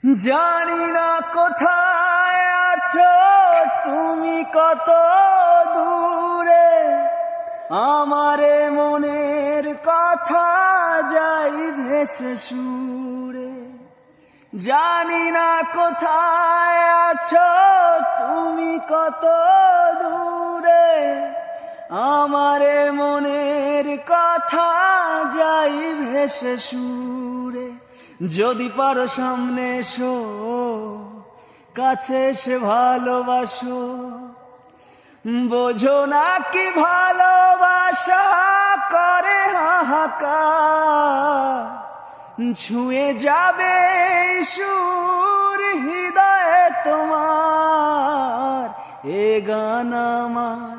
জানি না কোথায় আছো তুমি, কত দূরে আমারে মনের কথা যাই ভেসে সুরে। জানি না কোথায় আছো তুমি, কত দূরে আমারে মনের কথা যাই ভেসে সুরে। যদি পারো সামনে এসো, কাছে এসে ভালোবাসো। বোঝো না কি ভালোবাসা করে হাহাকার, ছুঁয়ে যাবে সুর হৃদয়ে তোমার। এ গান আমার